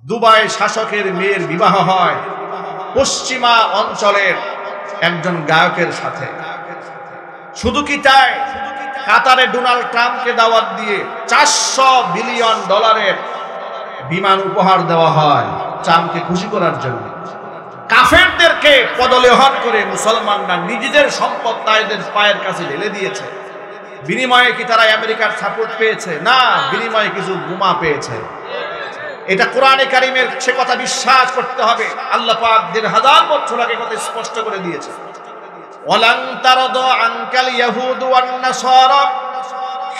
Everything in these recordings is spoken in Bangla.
দুবাই শাসকের মেয়ের বিবাহ হয় পশ্চিমা অঞ্চলের একজন গায়কের সাথে। শুধু কি তাই, কাতারে ডোনাল্ড ট্রাম্পকে দাওয়াত দিয়ে $400 বিলিয়ন বিমান উপহার দেওয়া হয় ট্রাম্পকে খুশি করার জন্য। কাফেরদেরকে পদলেহন করে মুসলমানরা নিজেদের সম্পদ তাদের পায়ের কাছে ঢেলে দিয়েছে। বিনিময়ে কি তারা আমেরিকার সাপোর্ট পেয়েছে? না, বিনিময়ে কিছু বোমা পেয়েছে। এটা কোরআনে কারিমের সে কথা বিশ্বাস করতে হবে। আল্লাহ পাক 1000 বছর আগে কথা স্পষ্ট করে দিয়েছে, ওয়ালান তারাদু আনকাল ইয়াহুদু ওয়ান নাসারা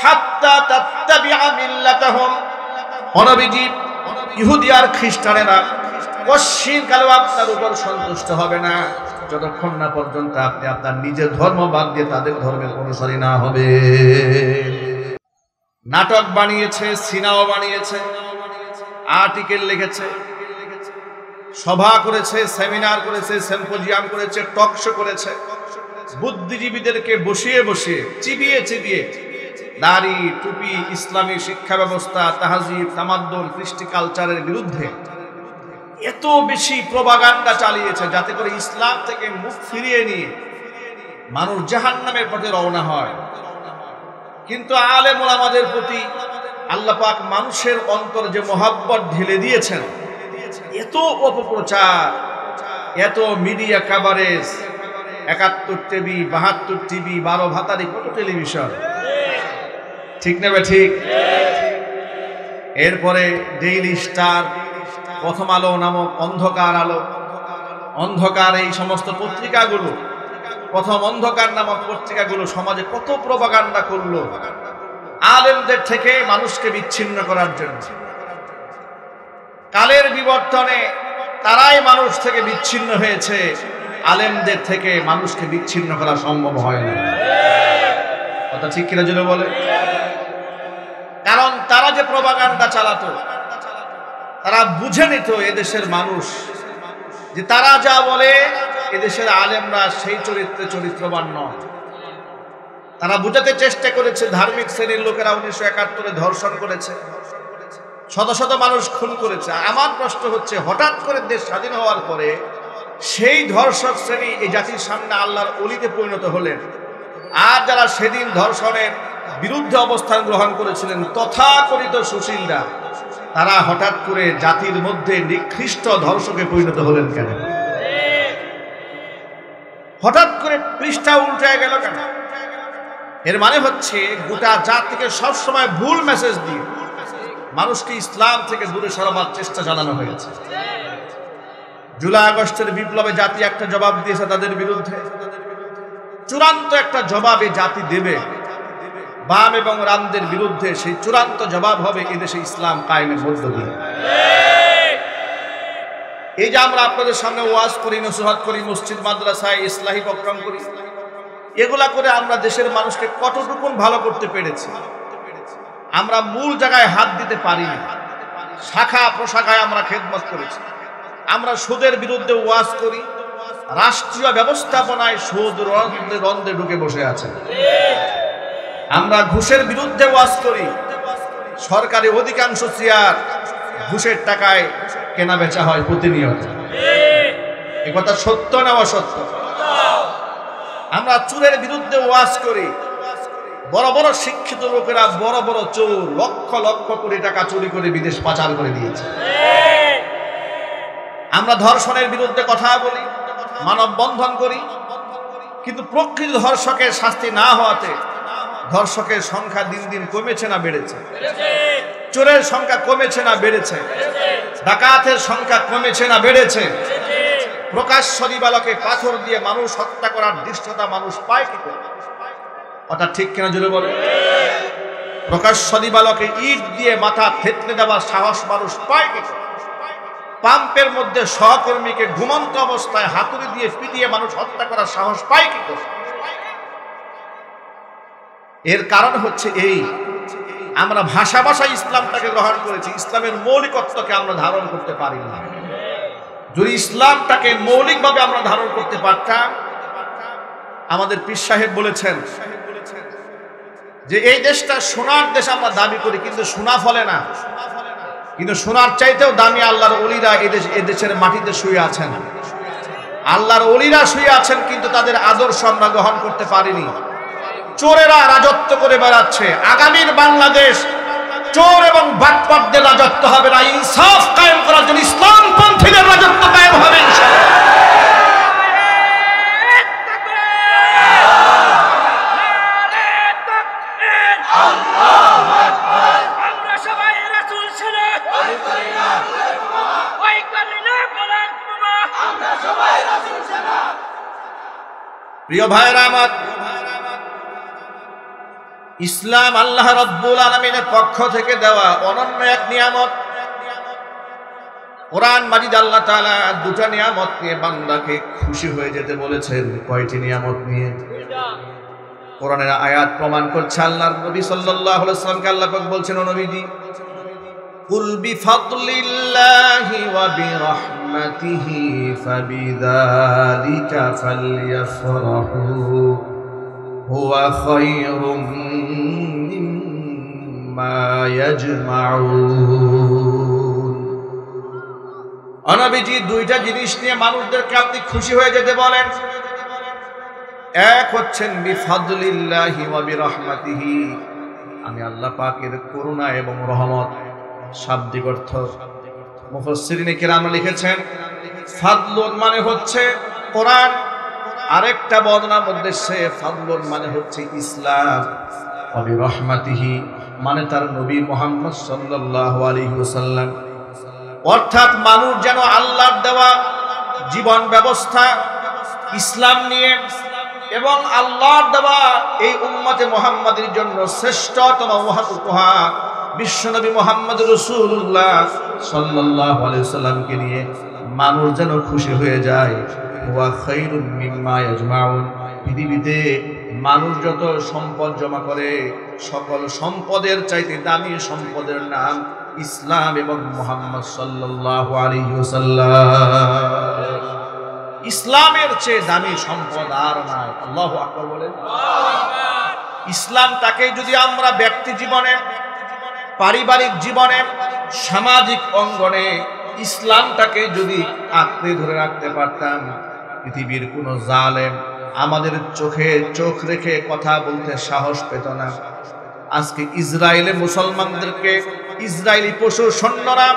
হাত্তা তাত্তাবিআ মিল্লাতাহুম। অনবীজি, ইহুদি আর খ্রিস্টানেরা পশ্চিমকালেও আপনার উপর সন্তুষ্ট হবে না যতক্ষণ না পর্যন্ত আপনি আপনার নিজের ধর্ম বাদ দিয়ে তাদের ধর্মের অনুসারী না হবে। নাটক বানিয়েছে, সিনেমা বানিয়েছে, আর্টিকেল লিখেছে, সভা করেছে, সেমিনার করেছে, সিম্পোজিয়াম করেছে, টক শো করেছে, বুদ্ধিজীবীদেরকে বসিয়ে বসিয়ে চিবিয়ে চিবিয়ে নারী, টুপি, ইসলামী শিক্ষা ব্যবস্থা, তাহজিব, তামাদ্দুন, কৃষ্টি কালচারের বিরুদ্ধে এত বেশি প্রোপাগান্ডা চালিয়েছে যাতে করে ইসলাম থেকে মুখ ফিরিয়ে নিয়ে মানুষ জাহান্নামের পথে রওনা হয়। কিন্তু আলেম ওলামাদের প্রতি আল্লাহ পাক মানুষের অন্তর যে মহাব্বত ঢেলে দিয়েছেন, এত অপপ্রচার, এত মিডিয়া কভারেজ, 71 টিভি, 72 টিভি, 12 ভাতারি, কত টেলিভিশন, ঠিক না বে ঠিক? এরপরে ডেইলি স্টার, প্রথম আলো নামক অন্ধকার আলো, অন্ধকার, এই সমস্ত পত্রিকাগুলো, প্রথম অন্ধকার নামক পত্রিকাগুলো সমাজে কত প্রোপাগান্ডা করলো আলেমদের থেকে মানুষকে বিচ্ছিন্ন করার জন্য। কালের বিবর্তনে তারাই মানুষ থেকে বিচ্ছিন্ন হয়েছে, আলেমদের থেকে মানুষকে বিচ্ছিন্ন করা সম্ভব হয় না। কথা ঠিক কিনা জন্য বলে? কারণ তারা যে প্রোপাগান্ডা চালাতো, তারা বুঝে নিত এদেশের মানুষ যে তারা যা বলে এদেশের আলেমরা সেই চরিত্রে চরিত্রবান নয়। তারা বুঝাতে চেষ্টা করেছে ধার্মিক শ্রেণীর লোকেরা 1971 ধর্ষণ করেছে, শত শত মানুষ খুন করেছে। আমার প্রশ্ন হচ্ছে, হঠাৎ করে দেশ স্বাধীন হওয়ার পরে সেই ধর্ষক শ্রেণী এই জাতির সামনে আল্লাহর ওলিতে পরিণত হলেন, আর যারা সেদিন ধর্ষণের বিরুদ্ধে অবস্থান গ্রহণ করেছিলেন তথাকথিত সুশীলরা, তারা হঠাৎ করে জাতির মধ্যে নিকৃষ্ট ধর্ষকে পরিণত হলেন কেন? হঠাৎ করে পৃষ্ঠা উল্টে গেল কেন? এর মানে হচ্ছে গোটা জাতিকে সবসময় ভুল মেসেজ দিয়ে মানুষকে ইসলাম থেকে দূরে সরাবার চেষ্টা চালানো হয়েছে। জুলাই আগস্টের বিপ্লবে জাতি একটা জবাব দিয়েছে তাদের বিরুদ্ধে, চূড়ান্ত একটা জবাবে জাতি দেবে বাম এবং রামদের বিরুদ্ধে। সেই চূড়ান্ত জবাব হবে এদেশে ইসলাম কায়েমের মধ্য দিয়ে। এই যে আমরা আপনাদের সামনে ওয়াজ করি, নসিহত করি, মসজিদ মাদ্রাসায় ইসলাহি প্রোগ্রাম করি, এগুলা করে আমরা দেশের মানুষকে কতটুকু ভালো করতে পেরেছি? আমরা মূল জায়গায় হাত দিতে পারিনি, শাখা প্রশাখায় আমরা খেদমত করেছি। আমরা সুদের বিরুদ্ধে ওয়াজ করি, রাষ্ট্রীয় ব্যবস্থাপনায় সুদ রন্ধে রন্ধে ঢুকে বসে আছে। আমরা ঘুষের বিরুদ্ধে ওয়াজ করি, সরকারি অধিকাংশ চেয়ার ঘুষের টাকায় কেনা বেচা হয় প্রতিনিয়ত। এ কথা সত্য না অসত্য? আমরা চুরের বিরুদ্ধে ওয়াজ করি, বড় বড় শিক্ষিত লোকেরা বড় বড় চোর, লক্ষ লক্ষ কোটি টাকা চুরি করে বিদেশ পাচার করে দিয়েছে। আমরা ধর্ষণের বিরুদ্ধে কথা বলি, মানববন্ধন করি, কিন্তু প্রকৃত ধর্ষকের শাস্তি না হওয়াতে ধর্ষকের সংখ্যা দিন দিন কমেছে না বেড়েছে? চোরের সংখ্যা কমেছে না বেড়েছে? ডাকাতের সংখ্যা কমেছে না বেড়েছে? প্রকাশ্য দিবালোকে পাথর দিয়ে মানুষ হত্যা করার দৃশ্যতা মানুষ পায় কি করে? কথা ঠিক কিনা জোরে বলে? প্রকাশ্য দিবালোকে ইট দিয়ে মাথা থেতলে দেওয়ার সাহস মানুষ পায় কি করে? পাম্পের মধ্যে সহকর্মীকে ঘুমন্ত অবস্থায় হাতুড়ি দিয়ে পিটিয়ে মানুষ হত্যা করার সাহস পায় কি করে? এর কারণ হচ্ছে এই, আমরা ভাষা ভাষায় ইসলামটাকে গ্রহণ করেছি, ইসলামের মৌলিকত্বকে আমরা ধারণ করতে পারি না। যদি ইসলামটাকে মৌলিকভাবে আমরা ধারণ করতে পারতাম, আমাদের পীর সাহেব বলেছেন যে এই দেশটা সোনার দেশ আমরা দাবি করি, কিন্তু সোনা ফলে না। কিন্তু সোনার চাইতেও দামি আল্লাহর ওলিরা এদেশের মাটিতে শুয়ে আছেন। আল্লাহর ওলিরা শুয়ে আছেন, কিন্তু তাদের আদর্শ আমরা গ্রহণ করতে পারিনি। চোরেরা রাজত্ব করে বেড়াচ্ছে। আগামীর বাংলাদেশ চোর এবং বাটপারদের রাজত্ব হবে না, ইনসাফ কায়েম করার জন্য ইসলামপন্থীদের রাজত্ব কায়েম হবে ইনশাআল্লাহ। প্রিয় ভাইরা আমার, ইসলাম আল্লাহ রাব্বুল আলামিনের পক্ষ থেকে দেওয়া অনন্য এক নিয়ামত। কোরআন মাজিদ আল্লাহ তাআলা দুটো নিয়ামত নিয়ে বান্দাকে খুশি হয়ে যেতে বলেছেন। কয়টি নিয়ামত নিয়ে? কোরআনের আয়াত প্রমাণ করছে। আল্লাহর নবী সাল্লাল্লাহু আলাইহি ওয়াসাল্লামকে আল্লাহ পাক বলছেন, ও নবীজি, কুল বিফাদলিল্লাহি ওয়া বিরাহমাতিহি ফাবিযালিকা ফালইফরাহু হুয়া খায়রুম মিম্মা ইয়াজমাউন। নবীজি দুইটা জিনিস নিয়ে মানুষদেরকে আপনি খুশি হয়ে যেতে বলেন। এক হচ্ছেন বিফাদলিল্লাহি ওয়া বিরাহমাতিহি, আমি আল্লাহ পাকের করুণা এবং রহমত। শাব্দিক অর্থ মুফাসসিরিনে কেরাম লিখেছেন, ফাদলুন মানে হচ্ছে কোরআন, আরেকটা বর্ণনার মধ্যে সে ফাদলুন মানে হচ্ছে ইসলাম, ওয়া বিরাহমাতিহি মানে তার নবী মুহাম্মদ সাল্লাল্লাহু আলাইহি ওয়াসাল্লাম। অর্থাৎ মানুষ যেন আল্লাহর দেওয়া জীবন ব্যবস্থা ইসলাম নিয়ে এবং আল্লাহর দেওয়া এই উম্মতে মুহাম্মাদের জন্য শ্রেষ্ঠতম উপহার বিশ্বনবী মুহাম্মদ রাসূলুল্লাহ সাল্লাল্লাহু আলাইহি ওয়াসাল্লামকে নিয়ে মানুষ যেন খুশি হয়ে যায়। ওয়া খায়রুম মিম্মা ইয়াজমাউন, পৃথিবীতে মানুষ যত সম্পদ জমা করে সকল সম্পদের চাইতে দামি সম্পদের নাম ইসলাম এবং মুহাম্মদ সাল্লাল্লাহু আলাইহি ওয়াসাল্লাম। ইসলামের চেয়ে দামি সম্পদ আর নাই। আল্লাহু আকবার বলেন। ইসলামটাকে যদি আমরা ব্যক্তি জীবনে, পারিবারিক জীবনে, সামাজিক অঙ্গনে ইসলামটাকে যদি আঁকড়ে ধরে রাখতে পারতাম, পৃথিবীর কোনো জালেম আমাদের চোখে চোখ রেখে কথা বলতে সাহস পেত না। আজকে ইসরায়েলে মুসলমানদেরকে ইসরায়েলি পশু সৈন্যরা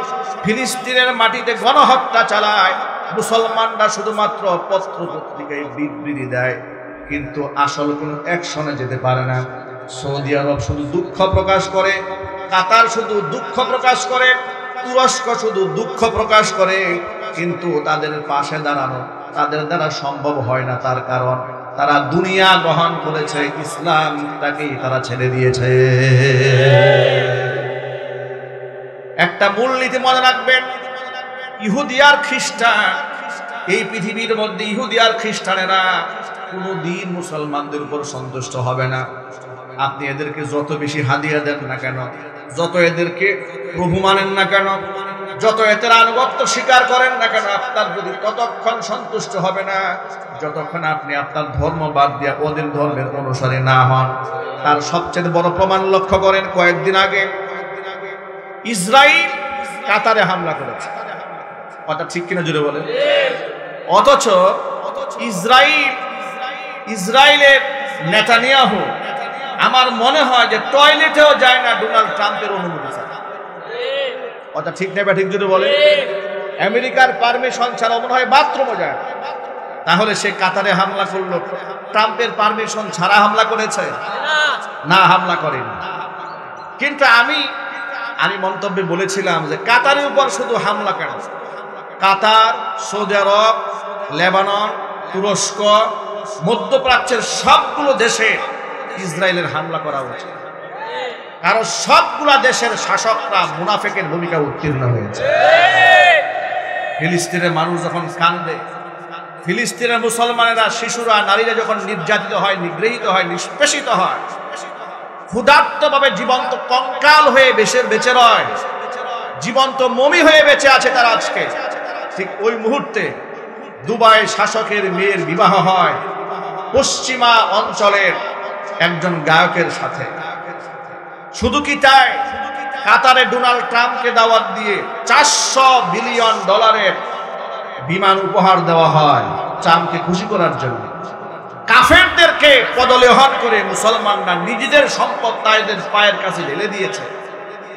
ফিলিস্তিনের মাটিতে গণহত্যা চালায়। মুসলমানরা শুধুমাত্র পত্র পত্রিকায় বিবৃতি দেয়, কিন্তু আসল কোনো অ্যাকশনে যেতে পারে না। সৌদি আরব শুধু দুঃখ প্রকাশ করে, কাতার শুধু দুঃখ প্রকাশ করে, তুরস্ক শুধু দুঃখ প্রকাশ করে, কিন্তু তাদের পাশে দাঁড়ানো তাদের দ্বারা সম্ভব হয় না। তার কারণ তারা দুনিয়া গ্রহণ করেছে, ইসলামটাকেই তারা ছেড়ে দিয়েছে। একটা মূলনীতি মনে রাখবেন, ইহুদি আর খ্রিস্টান, এই পৃথিবীর মধ্যে ইহুদি আর খ্রিস্টানেরা কোনদিন মুসলমানদের উপর সন্তুষ্ট হবে না। আপনি এদেরকে যত বেশি হাদিয়া দেন না কেন, যত এদেরকে প্রভু মানেন না কেন, যত এদের আনুগত্য স্বীকার করেন না কেন, আপনার যদি ততক্ষণ সন্তুষ্ট হবে না যতক্ষণ আপনি আপনার ধর্ম বাদ দিয়ে ওদের ধর্মের অনুসারী না হন। তার সবচেয়ে বড় প্রমাণ লক্ষ্য করেন, কয়েকদিন আগে ইসরায়েল কাতারে হামলা করেছে। কথা ঠিক কিনা জুড়ে বলেন। অথচ ইসরায়েলের নেতানিয়াহু আমার মনে হয় যে টয়লেটেও যায় না ডোনাল্ড ট্রাম্পের অনুমতি ছাড়া। কথা ঠিক নেই বা ঠিক জুড়ে বলেন। আমেরিকার পারমিশন ছাড়া মনে হয় বাথরুমও যায়। তাহলে সে কাতারে হামলা করলো ট্রাম্পের পারমিশন ছাড়া হামলা করেছে? না, হামলা করেনি। কিন্তু আমি মন্তব্যে বলেছিলাম যে কাতারের উপর শুধু হামলা কেন? কাতার, সৌদি আরব, লেবানন, তুরস্ক, মধ্যপ্রাচ্যের সবগুলো দেশে ইসরায়েলের হামলা করা উচিত। কারণ সবগুলা দেশের শাসকরা মুনাফিকের ভূমিকা উত্তীর্ণ হয়েছে। ফিলিস্তিনের মানুষ যখন কান্দে, ফিলিস্তিনের মুসলমানেরা, শিশুরা, নারীরা যখন নির্যাতিত হয়, নিগৃহীত হয়, নিষ্পেষিত হয়, ক্ষুধার্তভাবে জীবন্ত কঙ্কাল হয়ে বেঁচে রয়, জীবন্ত মমি হয়ে বেঁচে আছে তারা আজকে, ঠিক ওই মুহূর্তে দুবাই শাসকের মেয়ের বিবাহ হয় পশ্চিমা অঞ্চলের একজন গায়কের সাথে। শুধু কি তাই, কাতারে ডোনাল্ড ট্রাম্পকে দাওয়াত দিয়ে $400 বিলিয়ন বিমান উপহার দেওয়া হয় ট্রাম্পকে খুশি করার জন্য। কাফেরদেরকে পদলেহন করে মুসলমানরা নিজেদের সম্পদ তাদের পায়ের কাছে ঢেলে দিয়েছে।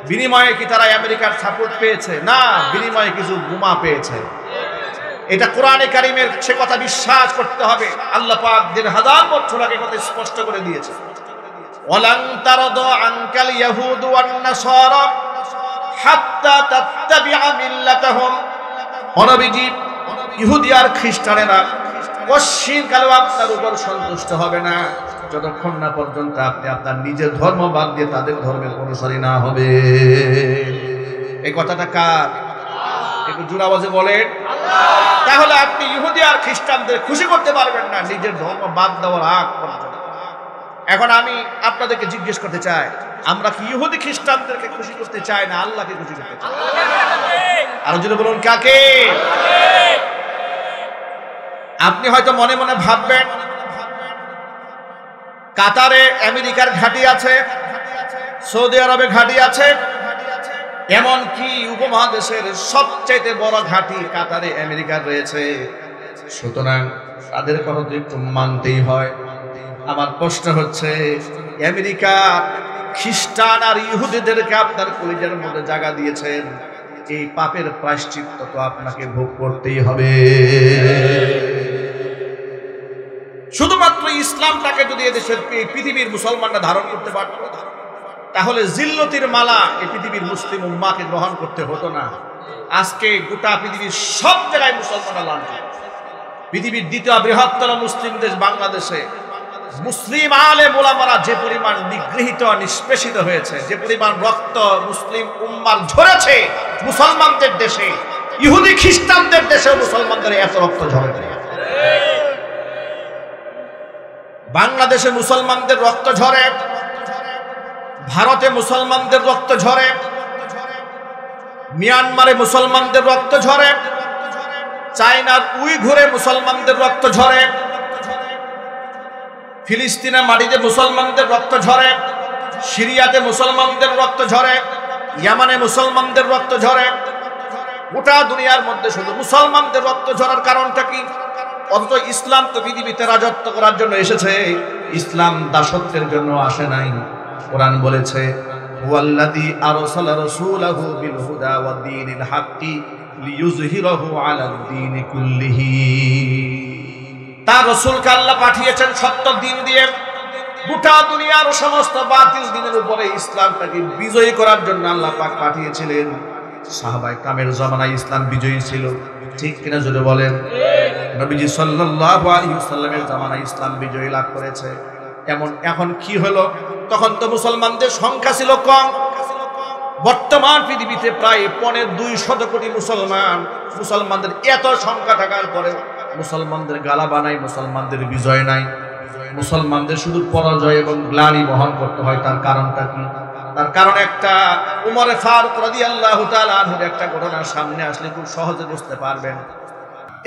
বিনিময়ে কি তারা আমেরিকার সাপোর্ট পেয়েছে? না, বিনিময়ে কিছু বোমা পেয়েছে। এটা কোরআনে কারিমের সে কথা বিশ্বাস করতে হবে। আল্লাহ পাক 1000 বছর আগে কথা স্পষ্ট করে দিয়েছে, ওয়ালান তারাদা আনকাল ইয়াহুদু ওয়ান নাসারা হাত্তা তাত্তাবিআ মিল্লাতাহুম। নবীজি, ইহুদি আর খ্রিস্টানেরা কশিনকালেও আপনার উপর সন্তুষ্ট হবে না যতক্ষণ না পর্যন্ত আপনি আপনার নিজের ধর্ম বাদ দিয়ে তাদের ধর্মের অনুসারী না হবে। এই কথাটা কার? একটু জোরে আওয়াজে বলেন। তাহলে আপনি ইহুদি আর খ্রিস্টানদের খুশি করতে পারবেন না নিজের ধর্ম বাদ দেওয়ার আগ পর্যন্ত। এখন আমি আপনাদেরকে জিজ্ঞেস করতে চাই, আমরা কি ইহুদি খ্রিস্টানদেরকে খুশি করতে চাই না আল্লাহকে খুশি করতে চাই? আরো জোরে বলুন, কাকে? আপনি হয়তো মনে মনে ভাববেন, কাতারে আমেরিকার ঘাঁটি আছে, সৌদি আরবে ঘাঁটি আছে, এমন কি উপমহাদেশের সবচেয়ে বড় ঘাঁটি কাতারে আমেরিকার রয়েছে, সুতরাং তাদের কথা তো একটু মানতেই হয়। আমার প্রশ্ন হচ্ছে, আমেরিকা খ্রিস্টান আর ইহুদিদেরকে আপনার কলিজার মধ্যে জায়গা দিয়েছেন, এই পাপের প্রায়শ্চিত্ত তো আপনাকে ভোগ করতেই হবে। শুধুমাত্র ইসলামটাকে যদি এদেশের পৃথিবীর মুসলমানরা ধারণ করতে পারত, তাহলে জিল্লতির মালা এই পৃথিবীর মুসলিম উম্মাকে গ্রহণ করতে হতো না। আজকে গোটা পৃথিবীর সব জায়গায় মুসলমানরা লাঞ্ছিত। পৃথিবীর দ্বিতীয় বৃহত্তম মুসলিম দেশ বাংলাদেশে মুসলিম আলেম ওলামারা যে পরিমাণ নিগৃহীত নিষ্পেষিত হয়েছে, যে পরিমাণ রক্ত মুসলিম উম্মার ঝরেছে মুসলমানদের দেশে, ইহুদি খ্রিস্টানদের দেশে মুসলমানদের এত রক্ত ঝরে। বাংলাদেশে মুসলমানদের রক্ত ঝরে, ভারতে মুসলমানদের রক্ত ঝরে, মিয়ানমারে মুসলমানদের রক্ত ঝরে, চায়নার উইঘুরে মুসলমানদের রক্ত ঝরে, ফিলিস্তিনের মাটিতে মুসলমানদের রক্ত ঝরে, সিরিয়াতে মুসলমানদের রক্ত ঝরে, ইয়ামানে মুসলমানদের রক্ত ঝরে। গোটা দুনিয়ার মধ্যে শুধু মুসলমানদের রক্ত ঝরার কারণটা কি? অথচ ইসলাম তো পৃথিবীতে রাজত্ব করার জন্য এসেছে, ইসলাম দাসত্বের জন্য আসে নাই। কোরআন বলেছে, হুয়াল্লাযী আরসালা রাসূলাহু বিল হুদা ওয়াদ দীনিল হাক্কি লিইয়ুযহিরাহু আলাদ দীনি কুল্লিহি। তার রাসূলকে আল্লাহ পাঠিয়েছেন সত্য দিন দিয়ে, গোটা দুনিয়ার সমস্ত বাতিল দিনের উপরে ইসলামটাকে বিজয়ী করার জন্য আল্লাহ পাক পাঠিয়েছিলেন। সাহাবায়ে কেরামের জামানায় ইসলাম বিজয়ী ছিল, ঠিক কিনা জোরে বলেন? নবীজি সাল্লাল্লাহু আলাইহি ওয়াসাল্লামের জামানায় ইসলাম বিজয় লাভ করেছে। এখন কি হলো? তখন তো মুসলমানদের সংখ্যা ছিল কম। বর্তমান পৃথিবীতে প্রায় 250 কোটি মুসলমানদের এত সংখ্যা থাকার পরে মুসলমানদের গালাবা নাই, মুসলমানদের বিজয় নাই, মুসলমানদের শুধু পরাজয় এবং গ্লানি বহন করতে হয়। তার কারণটা কি? তার কারণ একটা, উমরে ফারুক রাদিয়াল্লাহু তাআলা আনহুর একটা ঘটনা সামনে আসলে খুব সহজে বুঝতে পারবেন।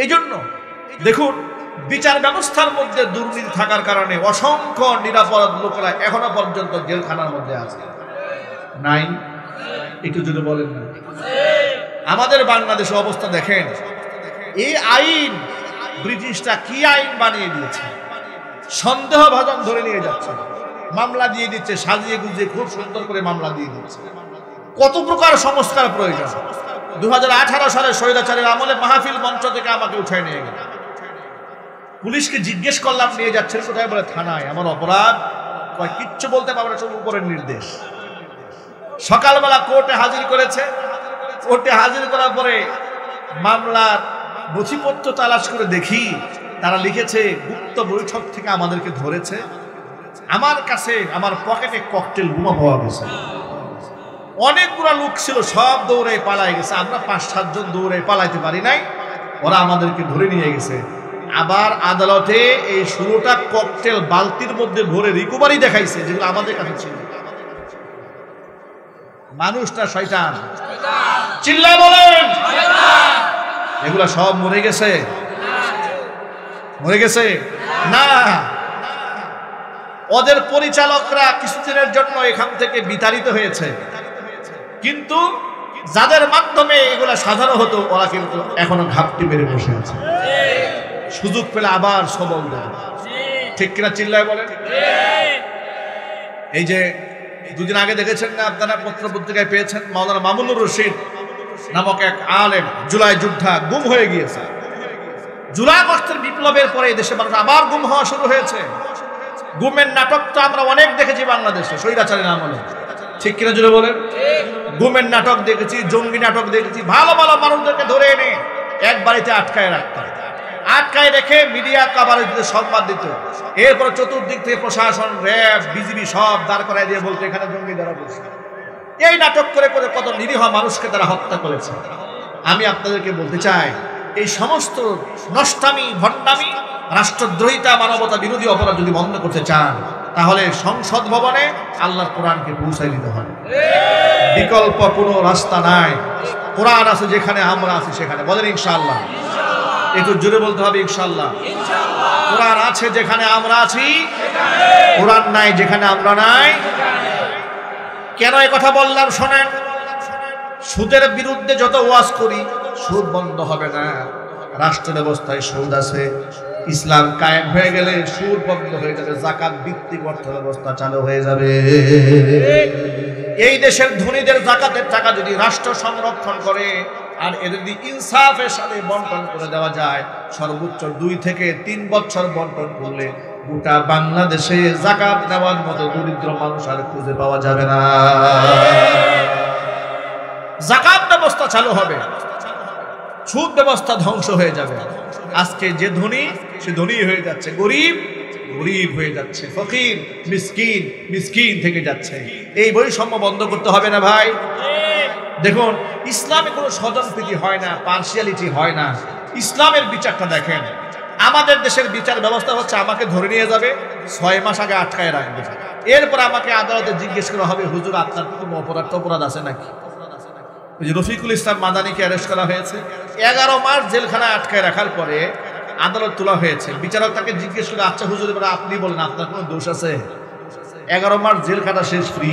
এই জন্য দেখুন, বিচার ব্যবস্থার মধ্যে দুর্নীতি থাকার কারণে অসংখ্য নিরাপরাধ লোকেরা এখনো পর্যন্ত জেলখানার মধ্যে আছে। নাই? একটু যদি বলেন না। আমাদের বাংলাদেশের অবস্থা দেখেন, এই আইন ব্রিটিশরা কি আইন বানিয়ে দিয়েছে, সন্দেহভাজন ধরে নিয়ে যাচ্ছে, মামলা দিয়ে দিচ্ছে, সাজিয়ে গুজিয়ে খুব সুন্দর করে মামলা দিয়ে দিচ্ছে। কত প্রকার সংস্কার প্রয়োজন। 2018 সালে স্বৈরাচারের আমলে মাহফিল মঞ্চ থেকে আমাকে উঠায় নিয়ে গেল, পুলিশকে জিজ্ঞেস করলাম নিয়ে যাচ্ছেন কোথায়, বলে থানায়। আমার অপরাধ? কিচ্ছু বলতে পারবে না, সব উপরের নির্দেশ। সকালবেলা কোর্টে হাজির করেছে, কোর্টে হাজির করার পরে মামলার নথিপত্র তালাশ করে দেখি তারা লিখেছে গুপ্ত বৈঠক থেকে আমাদেরকে ধরেছে, আমার কাছে আমার পকেটে ককটেল বোমা পাওয়া গেছে। অনেকগুলো লোক ছিল, সব দৌড়ে পালাই গেছে। আমরা 5-7 জন দৌড়ে পালাইতে পারি নাই, ওরা আমাদেরকে ধরে নিয়ে গেছে। আবার আদালতে এই 16টা ককটেল বালতির মধ্যে ভরে রিকভারি দেখাইছে, যেগুলো আমাদের কাছে ছিল। মানুষটা শয়তান, চিল্লায় বলেন। এগুলা সব মরে গেছে, মরে গেছে না। ওদের পরিচালকরা কিছুদিনের জন্য এখান থেকে বিতাড়িত হয়েছে। কিন্তু যাদের মাধ্যমে এগুলা সাজানো হতো ওরা কিন্তু এখনো ঘাপটি মেরে বসে আছে, সুযোগ পেলে আবার সবল দেবে। ঠিক কিনা চিল্লায় বলেন? এই যে দুদিন আগে দেখেছেন না আপনারা, পত্র পত্রিকায় পেয়েছেন, মাওলানা মামুনুর রশিদ নামক এক আলেম জুলাই যোদ্ধা গুম হয়ে গিয়েছে। জুলাই আগস্টের বিপ্লবের পরে এই দেশে মানুষ আবার গুম হওয়া শুরু হয়েছে। গুমের নাটক তো আমরা অনেক দেখেছি বাংলাদেশে স্বৈরাচারী আমলে, ঠিক কিনা জুড়ে বলেন? গুমের নাটক দেখেছি, জঙ্গি নাটক দেখেছি। ভালো ভালো মানুষদেরকে ধরে এনে এক বাড়িতে আটকায় রাখতো, আটকায় রেখে মিডিয়া কাভারেজ দিতে, সংবাদ দিত। এরপরে চতুর্দিক থেকে প্রশাসন, র্যাব, বিজিবি সব দাঁড় করায় দিয়ে বলতো এখানে জঙ্গি ধরা পড়ছে। এই নাটক করে করে কত নিরীহ মানুষকে তারা হত্যা করেছে। আমি আপনাদেরকে বলতে চাই, এই সমস্ত নষ্টামি, ভণ্ডামি, রাষ্ট্রদ্রোহিতা, মানবতা বিরোধী অপরাধ যদি বন্ধ করতে চান তাহলে সংসদ ভবনে আল্লাহর কোরআনকে পৌঁছাই দিতে হবে। বিকল্প কোনো রাস্তা নাই। কোরআন আছে যেখানে, আমরা আছি সেখানে। বলেন ইনশাআল্লাহ। একটু জোরে বলতে হবে ইনশাআল্লাহ। কোরআন আছে যেখানে আমরা আছি, কোরআন নাই যেখানে আমরা নাই। কেন এই কথা বললাম শোনেন। সুদের বিরুদ্ধে যত ওয়াজ করি, সুদ বন্ধ হবে না। রাষ্ট্র ব্যবস্থায় সুদ আছে, ইসলাম কায়েম হয়ে গেলে সুদ বন্ধ হয়ে যাবে, যাকাত ভিত্তিক অর্থ ব্যবস্থা চালু হয়ে যাবে। এই দেশের ধনীদের যাকাতের টাকা যদি রাষ্ট্র সংরক্ষণ করে আর এদের যদি ইনসাফের সাথে বন্টন করে দেওয়া যায়, সর্বোচ্চ 2 থেকে 3 বছর বন্টন করলে গোটা বাংলাদেশে যাকাত নেওয়ার মতো দরিদ্র মানুষ আর খুঁজে পাওয়া যাবে না। যাকাত ব্যবস্থা চালু হবে, সুদ ব্যবস্থা ধ্বংস হয়ে যাবে। আজকে যে ধনী সে ধনী হয়ে যাচ্ছে, গরিব গরিব হয়ে যাচ্ছে, ফকির মিসকিন মিসকিন থেকে যাচ্ছে। এই বৈষম্য বন্ধ করতে হবে না ভাই। দেখুন, ইসলামে কোনো স্বজনপ্রীতি হয় না, পার্সিয়ালিটি হয় না। ইসলামের বিচারটা দেখেন। আমাদের দেশের বিচার ব্যবস্থা হচ্ছে আমাকে ধরে নিয়ে যাবে, 6 মাস আগে আটকায় রাখবে, এরপর আমাকে আদালতে জিজ্ঞেস করা হবে, হুজুর আপনার কোনো অপরাধ আছে নাকি? ওই যে রফিকুল ইসলাম মাদানিকে অ্যারেস্ট করা হয়েছে, 11 মাস জেলখানায় আটকায় রাখার পরে আদালত তোলা হয়েছে। বিচারক তাকে জিজ্ঞেস করে, আচ্ছা হুজুর এবার আপনি বলেন আপনার কোনো দোষ আছে? 11 মাস জেল খাটা শেষ, ফ্রি।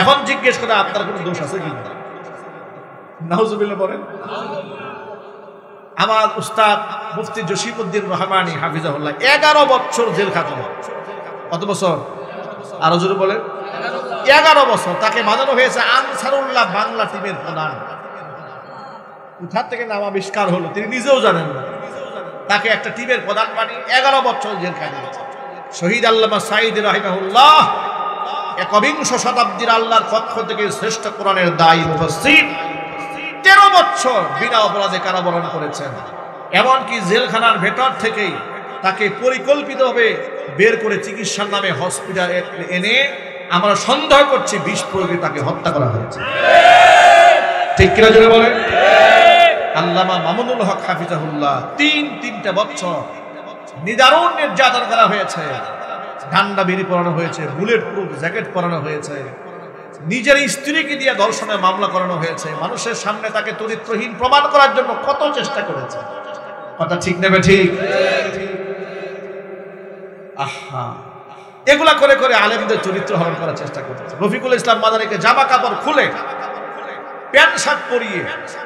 এখন জিজ্ঞেস করে আপনার কোনো দোষ আছে কি? নাউজুবিল্লাহ বলেন। আমার উস্তাদ মুফতি জসিমউদ্দিন রহমানী হাফিজাহুল্লাহ 11 বছর জেল খাটেন। কত বছর? আরো জোরে বলেন। 11 বছর। তাকে বানানো হয়েছে আনসারুল্লাহ বাংলা টিমের প্রধান। কোথা থেকে নাম আবিষ্কার হলো তিনি নিজেও জানেন না। তাকে একটা টিমের প্রধান বানিয়ে 11 বছর জেল খাটিয়েছে। শহীদ আল্লামা সাঈদী রাহিমাহুল্লাহ একবিংশ শতাব্দীর আল্লাহর পক্ষ থেকে শ্রেষ্ঠ কোরআনের দায়ী মুফাসসির 13 বছর বিনা অপরাধে কারাবরণ করেছেন। এমনকি জেলখানার ভেতর থেকেই তাকে পরিকল্পিতভাবে বের করে চিকিৎসার নামে হসপিটালে এনে আমরা সন্দেহ করছি বিষ প্রয়োগে তাকে হত্যা করা হয়েছে। ঠিক কিনা জোরে বলে? আল্লামা মামুনুল হক হাফিজাহুল্লাহ 3 বছর নিদারুণ নির্যাতন করা হয়েছে। ঠান্ডা বিড়ি পরানো হয়েছে, বুলেট প্রুফ জ্যাকেট পরানো হয়েছে, নিজের স্ত্রীকে দিয়ে ধর্ষণের মামলা করানো হয়েছে। মানুষের সামনে তাকে চরিত্রহীন প্রমাণ করার জন্য কত চেষ্টা করেছে। কথা ঠিক নেবে? ঠিক। আহা, এগুলা করে করে আলেমদের চরিত্র হরণ করার চেষ্টা করেছে। রফিকুল ইসলাম মাদানিকে জামা কাপড় খুলে প্যান্ট শার্ট পরিয়ে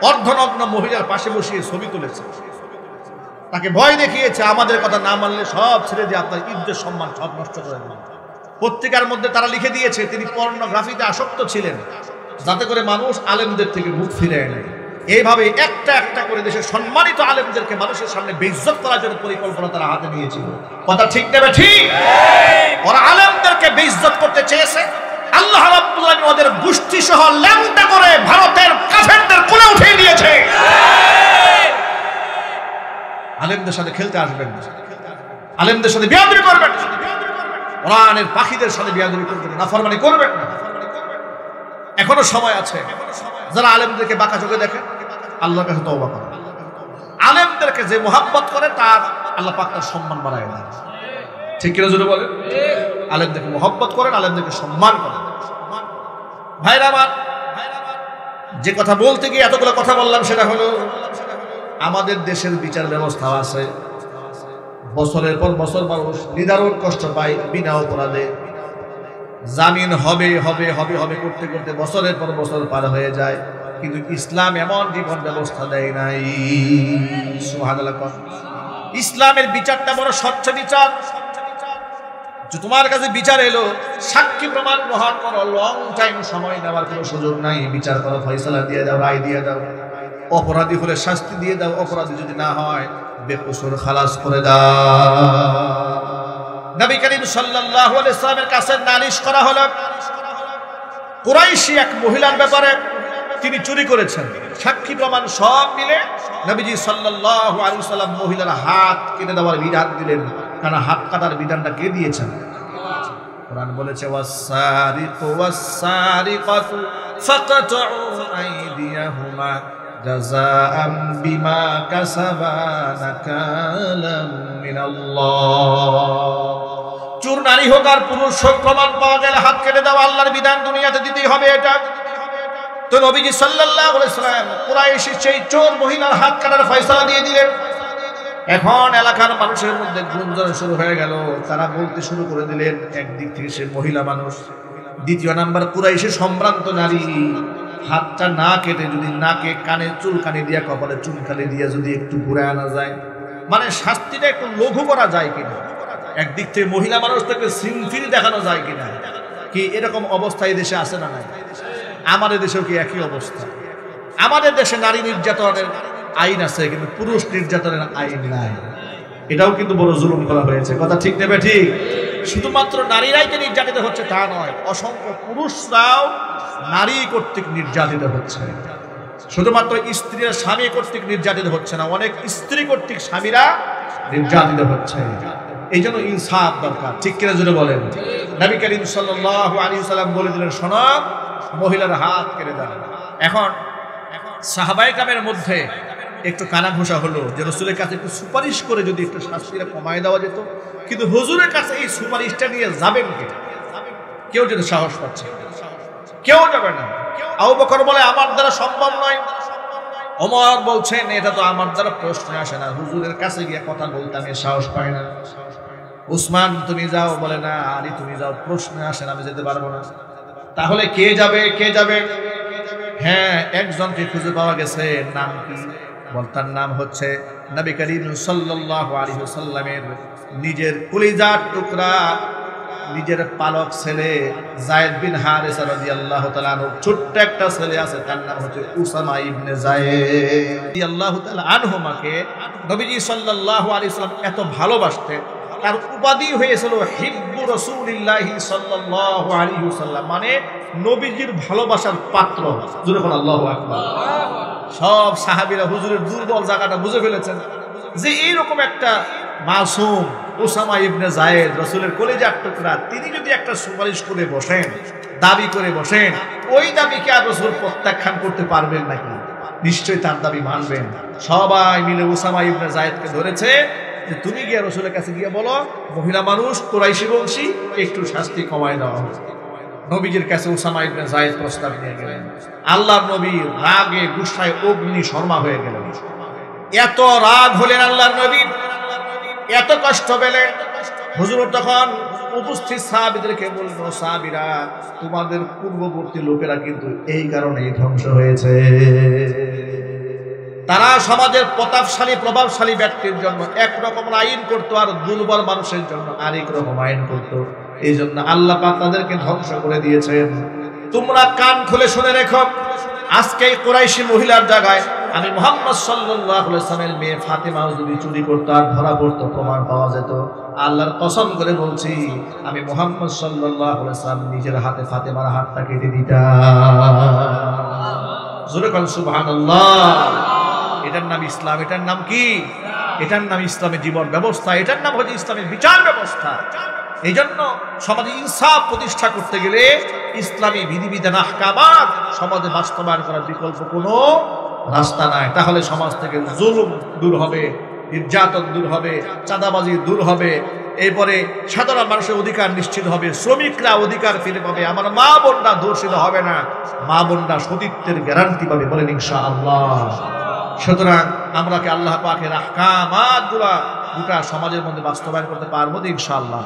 অর্ধনগ্ন মহিলার পাশে বসিয়ে ছবি তুলেছে। তাকে ভয় দেখিয়েছে, আমাদের কথা না মানলে সব ছেড়ে দিয়ে আপনার ইজ্জত সম্মান সব নষ্ট করে দেবেন। পত্রিকার মধ্যে তারা লিখে দিয়েছে তিনি পর্নোগ্রাফিতে আসক্ত ছিলেন, যাতে করে মানুষ আলেমদের থেকে মুখ ফিরে নেয়। এইভাবে একটা একটা করে দেশের সম্মানিত আলেমদেরকে মানুষের সামনে বেইজ্জত করার জন্য পরিকল্পনা তারা হাতে নিয়েছিল। কথা ঠিক নেবে? ঠিক। ওরা আলেমদেরকে বেইজ্জত করতে চেয়েছে। আল্লাহ রাব্বুল আলামিন ওদের গোষ্ঠী সহ ল্যাংটা করে ভারতের কাফেরদের কোলে উঠিয়ে দিয়েছে। আলেমদের সাথে খেলতে আসবেন না, আলেমদের সাথে বিয়াদবি করবেন না, কোরআনের পাখিদের সাথে বিয়াদবি করবেন না, নাফরমানি করবেন না। এখনো সময় আছে। যারা আলেমদেরকে বাঁকা চোখে দেখেন আল্লাহর কাছে তওবা করেন। আলেমদেরকে যে মোহাব্বত করে তার আল্লাহ পাক তার সম্মান বাড়ায় দেন। ঠিক কিনা জোরে বলেন? আলেমদেরকে মোহাব্বত করেন, আলেমদেরকে সম্মান করেন। ভাইরা আমার, যে কথা বলতে গিয়ে এতগুলো কথা বললাম সেটা হলো আমাদের দেশের বিচার ব্যবস্থা আছে। বছরের পর বছর মানুষ নিদারুণ কষ্ট পায় বিনা অপরাধে। জামিন হবে হবে হবে হবে করতে করতে বছরের পর বছর পার হয়ে যায়, কিন্তু ইসলাম এমন জীবন ব্যবস্থা দেয় নাই। সুবহানাল্লাহ। ইসলামের বিচারটা বড় স্বচ্ছ বিচার। যে তোমার কাছে বিচার এলো, সাক্ষী প্রমাণ গ্রহণ করো, লং টাইম সময় নেওয়ার কোনো সুযোগ নাই। বিচার করো, ফয়সালা দিয়ে দাও, রায় দিয়ে দাও। অপরাধী হলে শাস্তি দিয়ে দাও, অপরাধী যদি না হয় বেকসুর খালাস করে দাও। নবী করিম সাল্লাল্লাহু আলাইহি ওয়াসাল্লামের কাছে নালিশ করা হলো কুরাইশি এক মহিলার ব্যাপারে। তিনি চুরি করেছেন, সাক্ষী প্রমাণ সব মিলে নবীজি সাল্লাল্লাহু আলাইহি ওয়াসাল্লাম মহিলার হাত কেটে দেওয়ার বিধান দিলেন। কারণ হাত কাটার বিধানটা কে দিয়েছেন? কোরআন বলেছে ওয়াস-সারিকু ওয়াস-সারিকাতু ফাকতু আইদিয়াহুমা জাযাআম বিমা কাসাবা নাকালাম মিনাল্লাহ। চোর নারী হোক আর পুরুষ হোক, প্রমাণ পাওয়া গেলে হাত কেটে দেওয়া আল্লাহর বিধান, দুনিয়াতে দিতেই হবে এটা। তো নবীজি সাল্লাল্লাহু আলাইহি ওয়াসাল্লাম কুরাইশি সেই চোর মহিলার হাত কাটার ফয়সালা দিয়ে দিলেন। এখন এলাকার মানুষের মধ্যে গুঞ্জন শুরু হয়ে গেল। তারা বলতে শুরু করে দিলেন, একদিক থেকে সে মহিলা মানুষ, দ্বিতীয় নাম্বার কুরাইশি সম্ভ্রান্ত নারী, হাতটা না কেটে যদি নাকে কানে চুলকানি দিয়া, কপালে চুলকানি দিয়া যদি একটু ঘুরে আনা যায়, মানে শাস্তিটা একটু লঘু করা যায় কিনা, একদিক থেকে মহিলা মানুষটাকে সিনফিল দেখানো যায় কিনা, কি এরকম অবস্থা এই দেশে আছে না নাই? আমাদের দেশেও কি একই অবস্থা? আমাদের দেশে নারী নির্যাতনের আইন আছে, কিন্তু পুরুষ নির্যাতনের আইন নাই। এটাও কিন্তু বড় জুলুম করা হয়েছে। কথা ঠিক নেবে ঠিক? শুধুমাত্র নারীরাই যে নির্যাতিত হচ্ছে তা নয়, অসংখ্য পুরুষরাও নারী কর্তৃক নির্যাতিত হচ্ছে। শুধুমাত্র স্ত্রীরা স্বামী কর্তৃক নির্যাতিত হচ্ছে না, অনেক স্ত্রী কর্তৃক স্বামীরা নির্যাতিত হচ্ছে। এই জন্য ইনসাফ দরকার। ঠিক কিনা জোরে বলেন? নবী করিম সাল্লাল্লাহু আলাইহি ওয়াসাল্লাম বলে দিলেন, শোনো, মহিলার হাত কেটে দাও। এখন সাহাবায়ে কেরামের মধ্যে একটু কানাঘুষা হলো যে রাসূলের কাছে একটু সুপারিশ করে যদি একটু শাস্তিটা কমায় দেওয়া যেত, কিন্তু হুজুরের কাছে এই সুপারিশটা নিয়ে যাবেন কে? কেউ যদি সাহস পাচ্ছে, কেউ যাবে না। আবু বকর বলে, আমার দ্বারা সম্ভব নয়। ওমর বলছেন, এটা তো আমার দ্বারা প্রশ্ন আসে না, হুজুরের কাছে গিয়ে কথা বলতে আমি সাহস পাই না। উসমান তুমি যাও, বলে না। আলী তুমি যাও, প্রশ্ন আসে না, আমি যেতে পারবো না। তাহলে কে যাবে? কে যাবে? হ্যাঁ, একজনকে খুঁজে পাওয়া গেছে। নাম কি? তার নাম হচ্ছে নবী করিম সাল্লাল্লাহু আলাইহি ওয়াসাল্লামের নিজের কলিজার টুকরা, নিজের পালক ছেলে যায়েদ বিন হারিসা রাদিয়াল্লাহু তাআলা আনহু। ছোট্ট একটা ছেলে আছে, তার নাম হচ্ছে উসামা ইবনে যায়েদ রাদিয়াল্লাহু তাআলা আনহুমাকে নবীজি সাল্লাল্লাহু আলাইহি ওয়াসাল্লাম এত ভালোবাসতেন, তার উপাধি হয়েছিল হিব্বু রাসূলিল্লাহি সাল্লাল্লাহু আলাইহি ওয়াসাল্লাম, মানে নবীজির ভালোবাসার পাত্র। জোরে বলেন আল্লাহু আকবার। সব সাহাবীরা হুজুরের দুর্বল জায়গাটা বুঝে ফেলেছেন যে এইরকম একটা মাসুম উসামা ইবনে যায়েদ, রাসূলের কলিজার টুকরা, তিনি যদি একটা সুপারিশ করে বসেন, দাবি করে বসেন, ওই দাবিকে আর রাসূল প্রত্যাখ্যান করতে পারবেন নাকি? নিশ্চয়ই তার দাবি মানবেন। সবাই মিলে উসামা ইবনে যায়েদকে ধরেছে যে তুমি গিয়ে রাসূলের কাছে গিয়ে বলো, মহিলা মানুষ, কুরাইশি বংশী, একটু শাস্তি কমায় দেওয়া হোক। নবীজির কাছে উসামা ইবনে যায়েদ প্রস্তাব নিয়ে গেলেন। আল্লাহর নবী রাগে গুসায় অগ্নি শর্মা হয়ে গেলেন। এত রাগ হলেন আল্লাহর নবী, এত কষ্ট পেলেন। হুজুর তখন উপস্থিত সাহাবীদেরকে বলল, সাহাবীরা, তোমাদের পূর্ববর্তী লোকেরা কিন্তু এই কারণেই ধ্বংস হয়েছে। তারা সমাজের প্রতাপশালী প্রভাবশালী ব্যক্তির জন্য একরকম আইন করতো, আর দুর্বল মানুষের জন্য আরেক রকম আইন করতো। এই জন্য আল্লাহ পাক তাদেরকে ধ্বংস করে দিয়েছেন। তোমরা কান খুলে শুনে রেখো, আজকে এই কুরাইশি মহিলার জায়গায় আমি মুহাম্মদ সাল্লাল্লাহু আলাইহি ওয়াসাল্লামের মেয়ে ফাতেমা যদি চুরি করতো আর ধরা পড়তো, প্রমাণ পাওয়া যেত, আল্লাহর কসম করে বলছি, আমি মুহাম্মদ সাল্লাল্লাহু আলাইহি ওয়াসাল্লাম নিজের হাতে ফাতেমার হাতটা কেটে দিতাম। জোরে বলেন সুবহানাল্লাহ। এটার নাম ইসলাম। এটার নাম কি? এটার নাম ইসলামের জীবন ব্যবস্থা। এটার নাম হচ্ছে ইসলামের বিচার ব্যবস্থা। এই জন্য সমাজে ইনসাফ প্রতিষ্ঠা করতে গেলে ইসলামী বিধিবিধান আহকামাত সমাজে বাস্তবায়ন করার বিকল্প কোনো রাস্তা নাই। তাহলে সমাজ থেকে জুলুম দূর হবে, নির্যাতন দূর হবে, চাঁদাবাজি দূর হবে, এরপরে সাধারণ মানুষের অধিকার নিশ্চিত হবে, শ্রমিকরা অধিকার ফিরে পাবে, আমার মা বোনরা দূষিত হবে না, মা বোনরা সতীত্বের গ্যারান্টি পাবে। বলেন ইনশাআল্লাহ। সুতরাং আমরা কি আল্লাহ পাকের আহকামাতগুলো গোটা সমাজের মধ্যে বাস্তবায়ন করতে পারবো ইনশাআল্লাহ?